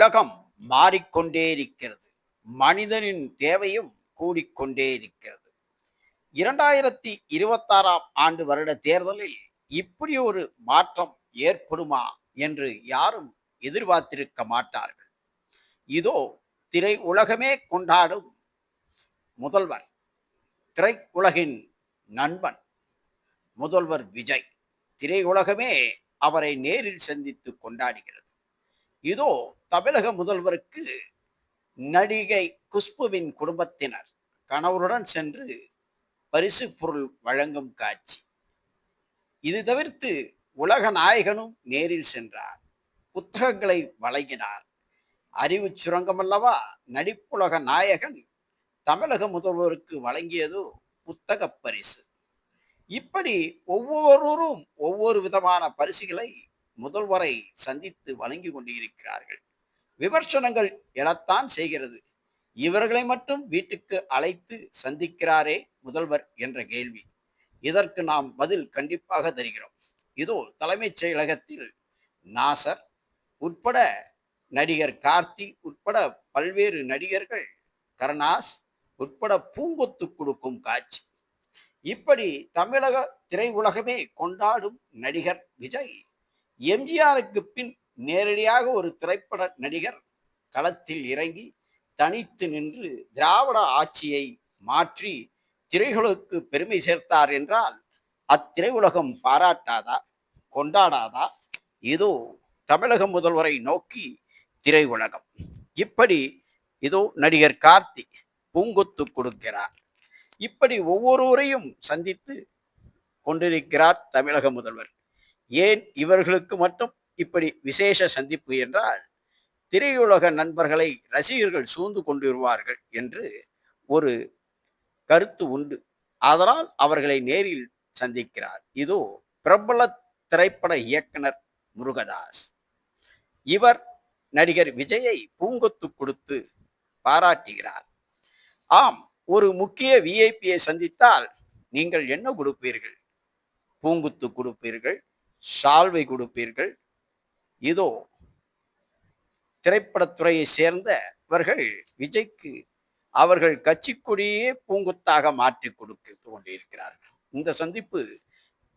உலகம் மாறிக்கொண்டே இருக்கிறது. மனிதனின் தேவையும் கூடிக்கொண்டே இருக்கிறது. 2026ஆம் ஆண்டு வருட தேர்தலில் இப்படி ஒரு மாற்றம் ஏற்படுமா என்று யாரும் எதிர்பார்த்திருக்க மாட்டார்கள். இதோ திரை உலகமே கொண்டாடும் முதல்வர், திரையுலகின் நண்பன் முதல்வர் விஜய். திரையுலகமே அவரை நேரில் சந்தித்து கொண்டாடுகிறது. இதோ தமிழக முதல்வருக்கு நடிகை குஷ்புவின் குடும்பத்தினர் கணவருடன் சென்று பரிசு பொருள் வழங்கும் காட்சி. இது தவிர்த்து உலக நாயகனும் நேரில் சென்றார், புத்தகங்களை வழங்கினார். அறிவு சுரங்கம் அல்லவா நடிப்புலக நாயகன் தமிழக முதல்வருக்கு வழங்கியது புத்தக பரிசு. இப்படி ஒவ்வொருவரும் ஒவ்வொரு விதமான பரிசுகளை முதல்வரை சந்தித்து வழங்கி கொண்டிருக்கிறார்கள். விமர்சனங்கள் எழத்தான் செய்கிறது. இவர்களை மட்டும் வீட்டுக்கு அழைத்து சந்திக்கிறாரே முதல்வர் என்ற கேள்வி. இதற்கு நாம் பதில் கண்டிப்பாக தருகிறோம். இதோ தலைமைச் செயலகத்தில் நாசர் உட்பட நடிகர் கார்த்தி உட்பட பல்வேறு நடிகர்கள், கருணாஸ் உட்பட பூங்கொத்து கொடுக்கும் காட்சி. இப்படி தமிழக திரையுலகமே கொண்டாடும் நடிகர் விஜய் எம்ஜிஆருக்கு பின் நேரடியாக ஒரு திரைப்பட நடிகர் களத்தில் இறங்கி தனித்து நின்று திராவிட ஆட்சியை மாற்றி திரைகளுக்கு பெருமை சேர்த்தார் என்றால் அத்திரையுலகம் பாராட்டாதா, கொண்டாடாதா? இதோ தமிழக முதல்வரை நோக்கி திரையுலகம். இப்படி இதோ நடிகர் கார்த்தி பூங்கொத்து கொடுக்கிறார். இப்படி ஒவ்வொருவரையும் சந்தித்து கொண்டிருக்கிறார் தமிழக முதல்வர். ஏன் இவர்களுக்கு மட்டும் இப்படி விசேஷ சந்திப்பு என்றால், திரையுலக நண்பர்களை ரசிகர்கள் சூழ்ந்து கொண்டிருவார்கள் என்று ஒரு கருத்து உண்டு. அதனால் அவர்களை நேரில் சந்திக்கிறார். இதோ பிரபல திரைப்பட இயக்குனர் முருகதாஸ், இவர் நடிகர் விஜயை பூங்கொத்து கொடுத்து பாராட்டுகிறார். ஆம், ஒரு முக்கிய விஐபியை சந்தித்தால் நீங்கள் என்ன கொடுப்பீர்கள்? பூங்குத்து கொடுப்பீர்கள், சால்வை கொடுப்பீர்கள். இதோ திரைப்படத்துறையை சேர்ந்தவர்கள் விஜய்க்கு அவர்கள் கட்சி கொடியே பூங்குத்தாக மாற்றி கொடுத்து கொண்டிருக்கிறார்கள். இந்த சந்திப்பு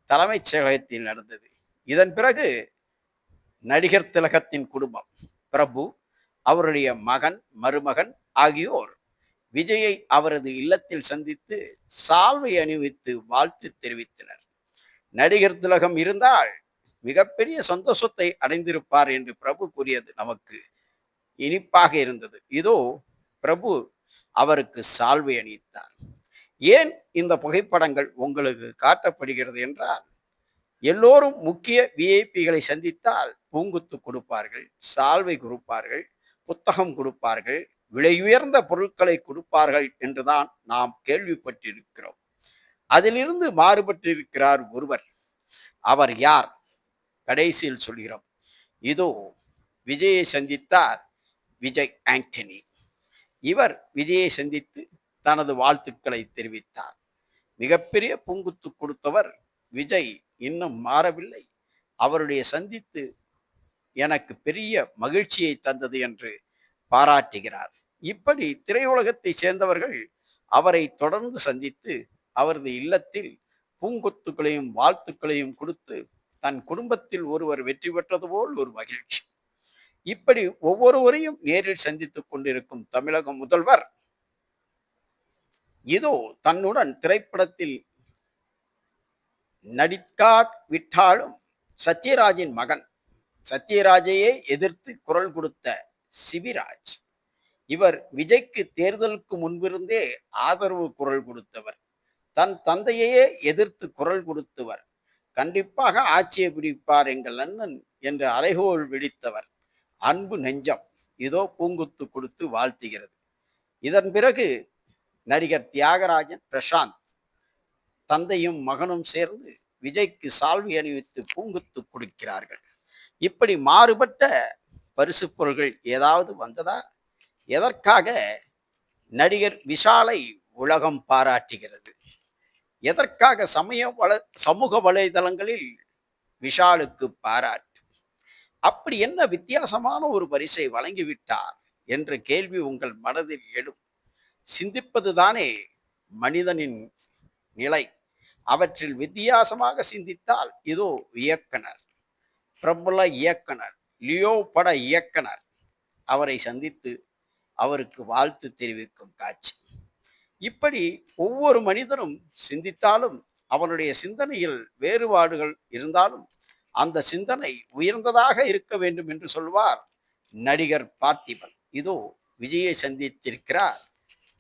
தலைமைச் செயலகத்தில் நடந்தது. இதன் பிறகு நடிகர் திலகத்தின் குடும்பம், பிரபு, அவருடைய மகன், மருமகன் ஆகியோர் விஜயை அவரது இல்லத்தில் சந்தித்து சால்வை அணிவித்து வாழ்த்து தெரிவித்தனர். நடிகர் திலகம் இருந்தால் மிகப்பெரிய சந்தோஷத்தை அடைந்திருப்பார் என்று பிரபு கூறியது நமக்கு இனிப்பாக இருந்தது. இதோ பிரபு அவருக்கு சால்வை அணிவித்தார். ஏன் இந்த புகைப்படங்கள் உங்களுக்கு காட்டப்படுகிறது என்றால், எல்லோரும் முக்கிய விஐபிகளை சந்தித்தால் பூங்குத்து கொடுப்பார்கள், சால்வை கொடுப்பார்கள், புத்தகம் கொடுப்பார்கள், விலையுயர்ந்த பொருட்களை கொடுப்பார்கள் என்றுதான் நாம் கேள்விப்பட்டிருக்கிறோம். அதிலிருந்து மாறுபட்டிருக்கிறார் ஒருவர். அவர் யார்? கடைசியில் சொல்கிறோம். இதோ விஜயை சந்தித்தார் விஜய் ஆண்டனி. இவர் விஜயை சந்தித்து தனது வாழ்த்துக்களை தெரிவித்தார். மிகப்பெரிய பூங்குத்து கொடுத்தவர் விஜய் இன்னும் மாறவில்லை. அவருடைய சந்தித்து எனக்கு பெரிய மகிழ்ச்சியை தந்தது என்று பாராட்டுகிறார். இப்படி திரையுலகத்தை சேர்ந்தவர்கள் அவரை தொடர்ந்து சந்தித்து அவரது இல்லத்தில் பூங்கொத்துக்களையும் வாழ்த்துக்களையும் கொடுத்து தன் குடும்பத்தில் ஒருவர் வெற்றி பெற்றது போல் ஒரு மகிழ்ச்சி. இப்படி ஒவ்வொருவரையும் நேரில் சந்தித்துக் கொண்டிருக்கும் தமிழக முதல்வர் இதோ தன்னுடன் திரைப்படத்தில் நடிக்காவிட்டாலும் சத்யராஜின் மகன், சத்யராஜையே எதிர்த்து குரல் கொடுத்த சிபிராஜ், இவர் விஜய்க்கு தேர்தலுக்கு முன்பிருந்தே ஆதரவு குரல் கொடுத்தவர், தன் தந்தையே எதிர்த்து குரல் கொடுத்தவர், கண்டிப்பாக ஆட்சியை பிடிப்பார் எங்கள் அண்ணன் என்று அறைகோல் விழித்தவர், அன்பு நெஞ்சம் இதோ பூங்குத்து கொடுத்து வாழ்த்துகிறது. இதன் பிறகு நடிகர் தியாகராஜன், பிரசாந்த் தந்தையும் மகனும் சேர்ந்து விஜய்க்கு சால்வை அணிவித்து பூங்குத்து கொடுக்கிறார்கள். இப்படி மாறுபட்ட பரிசு பொருள்கள் ஏதாவது வந்ததா? எதற்காக நடிகர் விஷாலை உலகம் பாராட்டுகிறது? எதற்காக சமூக வலைதளங்களில் விஷாலுக்கு பாராட்டு? அப்படி என்ன வித்தியாசமான ஒரு பரிசை வழங்கிவிட்டார் என்ற கேள்வி உங்கள் மனதில் எழும். சிந்திப்பதுதானே மனிதனின் நிலை. அவற்றில் வித்தியாசமாக சிந்தித்தால் இதோ இயக்குனர், பிரபல இயக்குனர், லியோ பட இயக்குனர் அவரை சந்தித்து அவருக்கு வாழ்த்து தெரிவிக்கும் காட்சி. இப்படி ஒவ்வொரு மனிதனும் சிந்தித்தாலும் அவனுடைய சிந்தனையில் வேறுபாடுகள் இருந்தாலும் அந்த சிந்தனை உயர்ந்ததாக இருக்க வேண்டும் என்று சொல்வார் நடிகர் பார்த்திபன். இதோ விஜயை சந்தித்திருக்கிறார்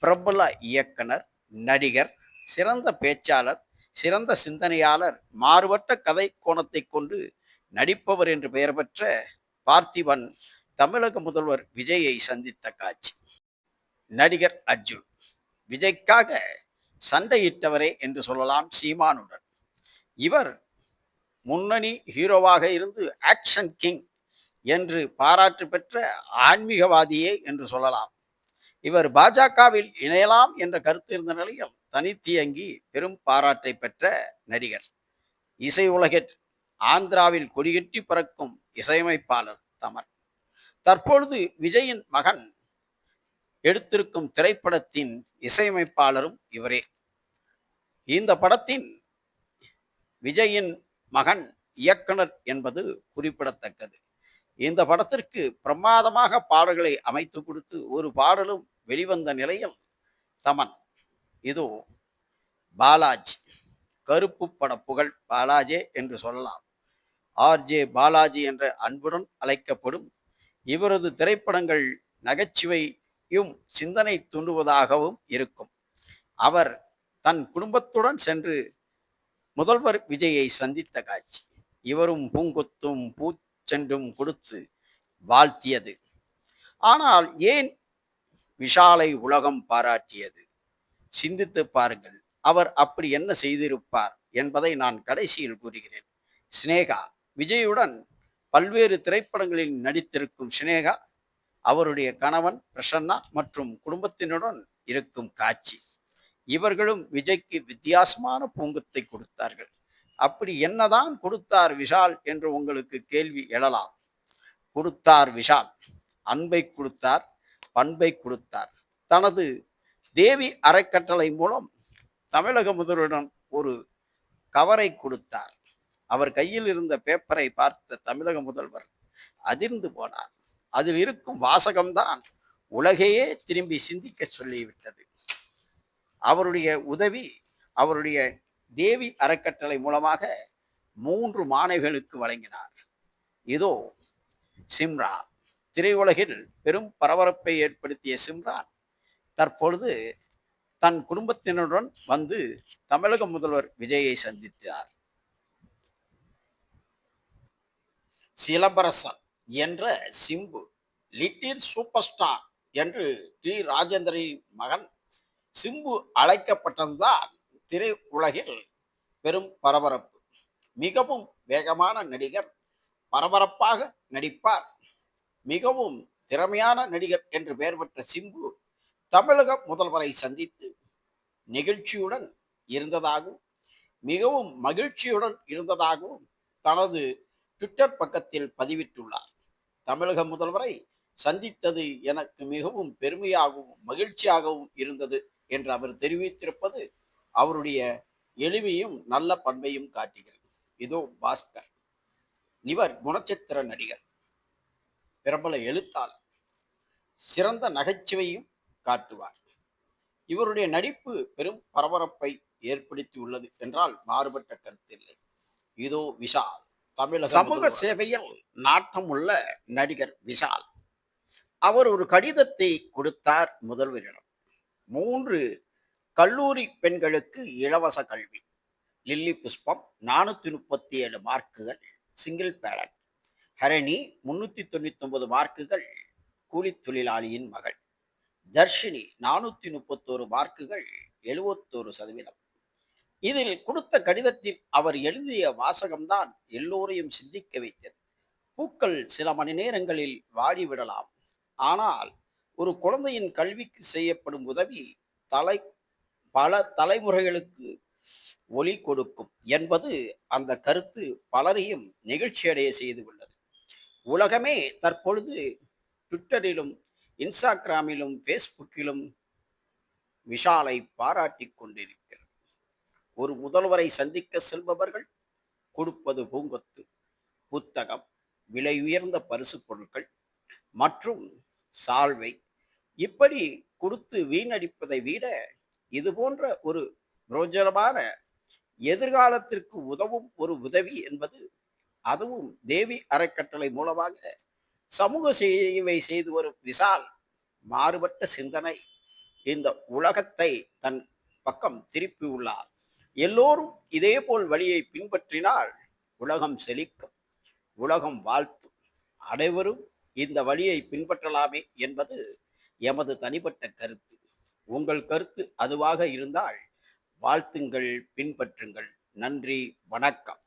பிரபல இயக்குனர், நடிகர், சிறந்த பேச்சாளர், சிறந்த சிந்தனையாளர், மாறுபட்ட கதை கோணத்தை கொண்டு நடிப்பவர் என்று பெயர் பெற்ற பார்த்திபன் தமிழக முதல்வர் விஜயை சந்தித்த காட்சி. நடிகர் அர்ஜுன் விஜய்க்காக சண்டையிட்டவரே என்று சொல்லலாம் சீமானுடன். இவர் முன்னணி ஹீரோவாக இருந்து ஆக்ஷன் கிங் என்று பாராட்டு பெற்ற ஆன்மீகவாதியே என்று சொல்லலாம். இவர் பாஜகவில் இணையலாம் என்ற கருத்து இருந்த நிலையில் தனித்தியங்கி பெரும் பாராட்டை பெற்ற நடிகர். இசை உலகில் ஆந்திராவில் கொடிகட்டி பறக்கும் இசையமைப்பாளர் தமன். தற்பொழுது விஜயின் மகன் எடுத்திருக்கும் திரைப்படத்தின் இசையமைப்பாளரும் இவரே. இந்த படத்தின் விஜயின் மகன் இயக்குனர் என்பது குறிப்பிடத்தக்கது. இந்த படத்திற்கு பிரமாதமாக பாடல்களை அமைத்து கொடுத்து ஒரு பாடலும் வெளிவந்த நிலையில் தமன் இதோ பாலாஜி, கருப்பு பட புகழ் பாலாஜே என்று சொல்லலாம். ஆர்ஜே பாலாஜி என்ற அன்புடன் அழைக்கப்படும் இவரது திரைப்படங்கள் நகைச்சுவையும் சிந்தனை தூண்டுவதாகவும் இருக்கும். அவர் தன் குடும்பத்துடன் சென்று முதல்வர் விஜயை சந்தித்த காட்சி. இவரும் பூங்கொத்தும் பூச்செண்டும் கொடுத்து வாழ்த்தியது. ஆனால் ஏன் விஷாலை உலகம் பாராட்டியது? சிந்தித்து பாருங்கள். அவர் அப்படி என்ன செய்திருப்பார் என்பதை நான் கடைசியில் கூறுகிறேன். சினேகா விஜயுடன் பல்வேறு திரைப்படங்களில் நடித்திருக்கும் சினேகா அவருடைய கணவன் பிரசன்னா மற்றும் குடும்பத்தினருடன் இருக்கும் காட்சி. இவர்களும் விஜய்க்கு வித்தியாசமான பூங்கத்தை கொடுத்தார்கள். அப்படி என்னதான் கொடுத்தார் விஷால் என்று உங்களுக்கு கேள்வி எழலாம். கொடுத்தார் விஷால், அன்பை கொடுத்தார், பண்பை கொடுத்தார். தனது தேவி அறக்கட்டளை மூலம் தமிழக முதல்வரிடம் ஒரு கவரை கொடுத்தார். அவர் கையில் இருந்த பேப்பரை பார்த்த தமிழக முதல்வர் அதிர்ந்து போனார். அதில் இருக்கும் வாசகம்தான் உலகையே திரும்பி சிந்திக்க சொல்லிவிட்டது. அவருடைய உதவி அவருடைய தேவி அறக்கட்டளை மூலமாக 3 மாணவிகளுக்கு வழங்கினார். இதோ சிம்ரான், திரையுலகில் பெரும் பரபரப்பை ஏற்படுத்திய சிம்ரான் தற்பொழுது தன் குடும்பத்தினருடன் வந்து தமிழக முதல்வர் விஜயை சந்தித்தார். சிலம்பரசன் என்ற சிம்பு, லிட்டில் சூப்பர் ஸ்டார் என்று டி ராஜேந்திரனின் மகன் சிம்பு அழைக்கப்பட்டதுதான் திரை உலகில் பெரும் பரபரப்பு. மிகவும் வேகமான நடிகர், பரபரப்பாக நடிப்பார், மிகவும் திறமையான நடிகர் என்று பெயர் பெற்ற சிம்பு தமிழக முதல்வரை சந்தித்து நெகிழ்ச்சியுடன் இருந்ததாகவும் மிகவும் மகிழ்ச்சியுடன் இருந்ததாகவும் தனது ட்விட்டர் பக்கத்தில் பதிவிட்டுள்ளார். தமிழக முதல்வரை சந்தித்தது எனக்கு மிகவும் பெருமையாகவும் மகிழ்ச்சியாகவும் இருந்தது என்று அவர் தெரிவித்திருப்பது அவருடைய எளிமையும் நல்ல பண்பையும் காட்டுகிறது. இதோ பாஸ்கர், இவர் குணச்சித்திர நடிகர், பிரபல எழுத்தாளர், சிறந்த நகைச்சுவையும் காட்டுவார். இவருடைய நடிப்பு பெரும் பரபரப்பை ஏற்படுத்தி உள்ளது என்றால் மாறுபட்ட கருத்தில்லை. இதோ விஷால், தமிழக சமூக சேவையில் நாட்டம் உள்ள நடிகர் விஷால். அவர் ஒரு கடிதத்தை கொடுத்தார் முதல்வரிடம். 3 கல்லூரி பெண்களுக்கு இலவச கல்வி. லில்லி புஷ்பம் 437 மார்க்குகள் சிங்கிள் பேரண்ட். ஹரணி 399 மார்க்குகள் கூலி தொழிலாளியின் மகள். தர்ஷினி 431 மார்க்குகள் 71%. இதில் கொடுத்த கடிதத்தில் அவர் எழுதிய வாசகம்தான் எல்லோரையும் சிந்திக்க வைத்தது. பூக்கள் சில மணி நேரங்களில் வாடிவிடலாம், ஆனால் ஒரு குழந்தையின் கல்விக்கு செய்யப்படும் உதவி பல தலைமுறைகளுக்கு ஒளி கொடுக்கும் என்பது அந்த கருத்து பலரையும் நெகிழ்ச்சியடைய செய்து உள்ளது. உலகமே தற்பொழுது ட்விட்டரிலும், இன்ஸ்டாகிராமிலும், ஃபேஸ்புக்கிலும் விஷாலை பாராட்டிக் கொண்டிருக்கிறது. ஒரு முதல்வரை சந்திக்க செல்பவர்கள் கொடுப்பது பூங்கொத்து, புத்தகம், விலை உயர்ந்த பரிசு பொருட்கள் மற்றும் சால்வை இப்படி கொடுத்து வீணடிப்பதை விட இது போன்ற ஒரு பிரோஜனமான எதிர்காலத்திற்கு உதவும் ஒரு உதவி என்பது, அதுவும் தேவி அறக்கட்டளை மூலமாக சமூக சேவை செய்து வரும் விஷால் மாறுபட்ட சிந்தனை இந்த உலகத்தை தன் பக்கம் திருப்பியுள்ளார். எல்லோரும் இதேபோல் வழியை பின்பற்றினால் உலகம் செழிக்கும், உலகம் வாழ்த்தும். அனைவரும் இந்த வழியை பின்பற்றலாமே என்பது எமது தனிப்பட்ட கருத்து. உங்கள் கருத்து அதுவாக இருந்தால் வாழ்த்துங்கள், பின்பற்றுங்கள். நன்றி, வணக்கம்.